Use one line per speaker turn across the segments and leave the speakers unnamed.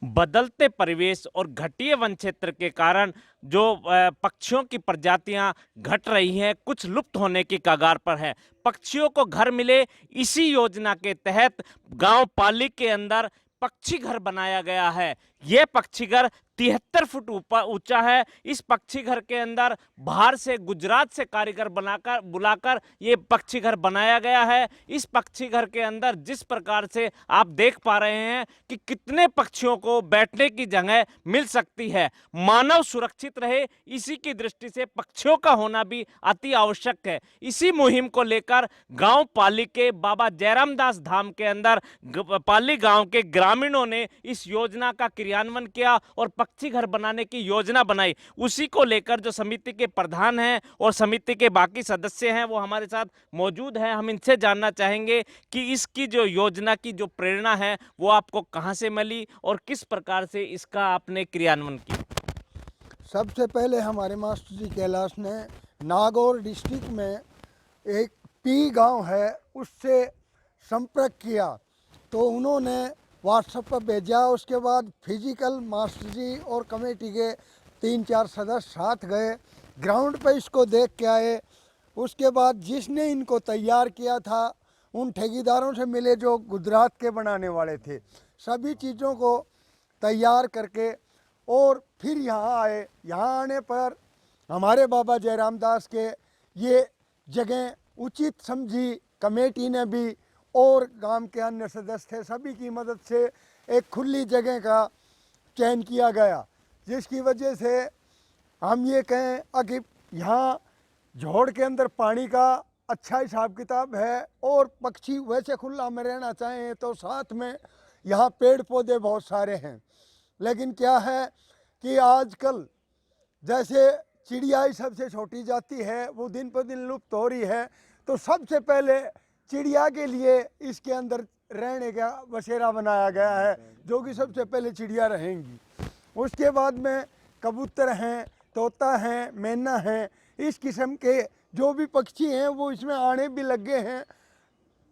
बदलते परिवेश और घटिया वन क्षेत्र के कारण जो पक्षियों की प्रजातियां घट रही हैं, कुछ लुप्त होने की कगार पर है। पक्षियों को घर मिले, इसी योजना के तहत गांव पाली के अंदर पक्षी घर बनाया गया है। यह पक्षी घर 73 फुट ऊपर ऊंचा है। इस पक्षी घर के अंदर बाहर से गुजरात से कारीगर बनाकर बुलाकर ये पक्षी घर बनाया गया है। इस पक्षी घर के अंदर जिस प्रकार से आप देख पा रहे हैं कि कितने पक्षियों को बैठने की जगह मिल सकती है, मानव सुरक्षित रहे, इसी की दृष्टि से पक्षियों का होना भी अति आवश्यक है। इसी मुहिम को लेकर गांव पाली के बाबा जयराम दास धाम के अंदर पाली गांव के ग्रामीणों ने इस योजना का क्रियान्वयन किया और पक्षी घर बनाने की योजना बनाई। उसी को लेकर जो समिति के प्रधान हैं और समिति के बाकी सदस्य हैं वो हमारे साथ मौजूद हैं। हम इनसे जानना चाहेंगे कि इसकी जो योजना की जो प्रेरणा है वो आपको कहां से मिली और किस प्रकार से इसका आपने क्रियान्वयन किया।
सबसे पहले हमारे मास्टर जी कैलाश ने नागौर डिस्ट्रिक्ट में एक पी गांव है उससे संपर्क किया, तो उन्होंने व्हाट्सएप पर भेजा। उसके बाद फिजिकल मास्टर जी और कमेटी के 3-4 सदस्य साथ गए, ग्राउंड पर इसको देख के आए। उसके बाद जिसने इनको तैयार किया था उन ठेकेदारों से मिले जो गुजरात के बनाने वाले थे, सभी चीज़ों को तैयार करके और फिर यहाँ आए। यहाँ आने पर हमारे बाबा जयराम दास के ये जगह उचित समझी कमेटी ने भी और गांव के अन्य सदस्य थे, सभी की मदद से एक खुली जगह का चयन किया गया, जिसकी वजह से हम ये कहें कि यहाँ झोड़ के अंदर पानी का अच्छा हिसाब किताब है और पक्षी वैसे खुला में रहना चाहें तो साथ में यहाँ पेड़ पौधे बहुत सारे हैं। लेकिन क्या है कि आजकल जैसे चिड़िया ही सबसे छोटी जाति है वो दिन पर दिन लुप्त हो रही है, तो सबसे पहले चिड़िया के लिए इसके अंदर रहने का बसेरा बनाया गया है, जो कि सबसे पहले चिड़िया रहेंगी। उसके बाद में कबूतर हैं, तोता हैं, मैना हैं, इस किस्म के जो भी पक्षी हैं वो इसमें आने भी लगे हैं।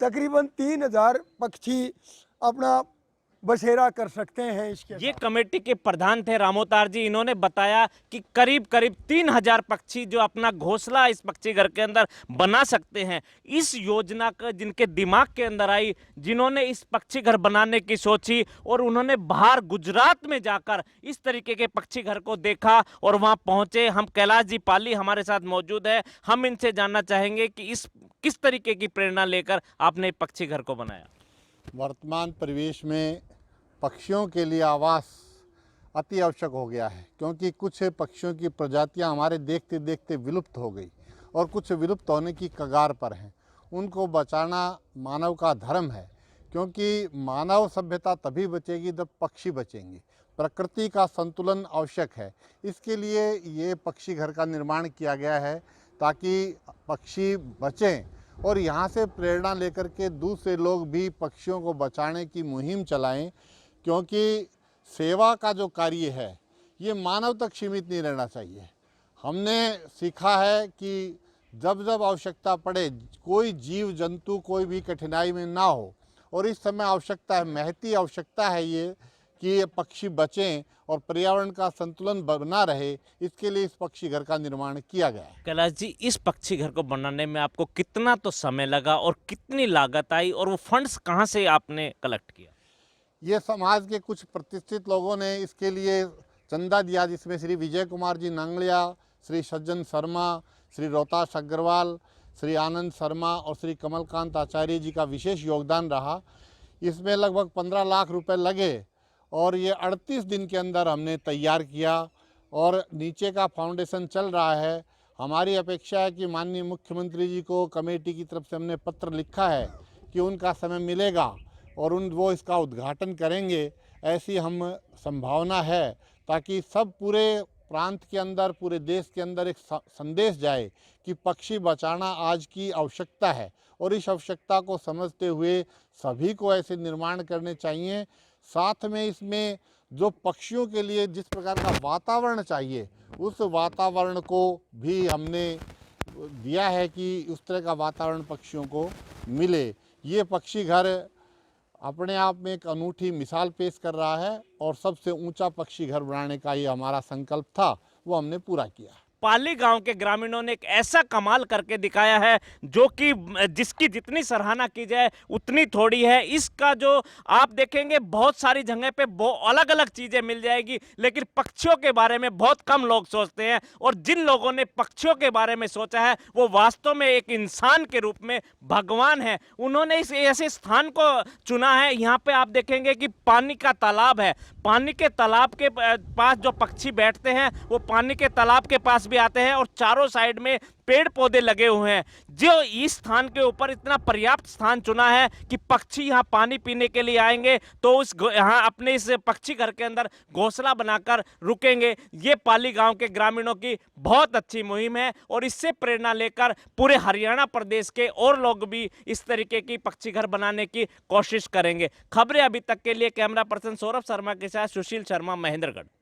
तकरीबन 3000 पक्षी अपना बसेरा कर सकते हैं इसके
ये
साथ।
कमेटी के प्रधान थे रामोतार जी, इन्होंने बताया कि करीब करीब 3000 पक्षी जो अपना घोंसला इस पक्षी घर के अंदर बना सकते हैं। इस योजना का जिनके दिमाग के अंदर आई, जिन्होंने इस पक्षी घर बनाने की सोची और उन्होंने बाहर गुजरात में जाकर इस तरीके के पक्षी घर को देखा और वहां पहुंचे। हम कैलाश जी पाली हमारे साथ मौजूद है, हम इनसे जानना चाहेंगे कि इस किस तरीके की प्रेरणा लेकर आपने पक्षी घर को बनाया।
वर्तमान परिवेश में पक्षियों के लिए आवास अति आवश्यक हो गया है, क्योंकि कुछ पक्षियों की प्रजातियां हमारे देखते देखते विलुप्त हो गई और कुछ विलुप्त होने की कगार पर हैं। उनको बचाना मानव का धर्म है, क्योंकि मानव सभ्यता तभी बचेगी जब पक्षी बचेंगे। प्रकृति का संतुलन आवश्यक है, इसके लिए ये पक्षी घर का निर्माण किया गया है ताकि पक्षी बचें और यहाँ से प्रेरणा लेकर के दूसरे लोग भी पक्षियों को बचाने की मुहिम चलाएं, क्योंकि सेवा का जो कार्य है ये मानव तक सीमित नहीं रहना चाहिए। हमने सीखा है कि जब जब आवश्यकता पड़े कोई जीव जंतु कोई भी कठिनाई में ना हो, और इस समय आवश्यकता है, महती आवश्यकता है ये कि ये पक्षी बचें और पर्यावरण का संतुलन बना रहे, इसके लिए इस पक्षी घर का निर्माण किया गया है।
कैलाश जी, इस पक्षी घर को बनाने में आपको कितना तो समय लगा और कितनी लागत आई और वो फंड्स कहाँ से आपने कलेक्ट किया?
ये समाज के कुछ प्रतिष्ठित लोगों ने इसके लिए चंदा दिया, जिसमें श्री विजय कुमार जी नांगलिया, श्री सज्जन शर्मा, श्री रोहताश अग्रवाल, श्री आनंद शर्मा और श्री कमलकांत आचार्य जी का विशेष योगदान रहा। इसमें लगभग 15 लाख रुपए लगे और ये 38 दिन के अंदर हमने तैयार किया और नीचे का फाउंडेशन चल रहा है। हमारी अपेक्षा है कि माननीय मुख्यमंत्री जी को कमेटी की तरफ से हमने पत्र लिखा है कि उनका समय मिलेगा और वो इसका उद्घाटन करेंगे, ऐसी हम संभावना है, ताकि सब पूरे प्रांत के अंदर, पूरे देश के अंदर एक संदेश जाए कि पक्षी बचाना आज की आवश्यकता है और इस आवश्यकता को समझते हुए सभी को ऐसे निर्माण करने चाहिए। साथ में इसमें जो पक्षियों के लिए जिस प्रकार का वातावरण चाहिए उस वातावरण को भी हमने दिया है कि उस तरह का वातावरण पक्षियों को मिले। ये पक्षी घर अपने आप में एक अनूठी मिसाल पेश कर रहा है और सबसे ऊंचा पक्षी घर बनाने का ये हमारा संकल्प था, वो हमने पूरा किया।
पाली गांव के ग्रामीणों ने एक ऐसा कमाल करके दिखाया है जो कि जिसकी जितनी सराहना की जाए उतनी थोड़ी है। इसका जो आप देखेंगे बहुत सारी जगह पे अलग अलग चीजें मिल जाएगी, लेकिन पक्षियों के बारे में बहुत कम लोग सोचते हैं। और जिन लोगों ने पक्षियों के बारे में सोचा है वो वास्तव में एक इंसान के रूप में भगवान है। उन्होंने इस ऐसे स्थान को चुना है। यहाँ पे आप देखेंगे कि पानी का तालाब है। पानी के तालाब के पास जो पक्षी बैठते हैं वो पानी के तालाब के पास भी आते हैं और चारों साइड में पेड़ पौधे लगे हुए हैं। जो इस स्थान के ऊपर इतना पर्याप्त स्थान चुना है कि पक्षी यहाँ पानी पीने के लिए आएंगे तो उस यहाँ अपने इस पक्षी घर के अंदर घोंसला बनाकर रुकेंगे। ये पाली गांव के ग्रामीणों की बहुत अच्छी मुहिम है और इससे प्रेरणा लेकर पूरे हरियाणा प्रदेश के और लोग भी इस तरीके की पक्षी घर बनाने की कोशिश करेंगे। खबरें अभी तक के लिए कैमरा पर्सन सौरभ शर्मा के साथ सुशील शर्मा, महेंद्रगढ़।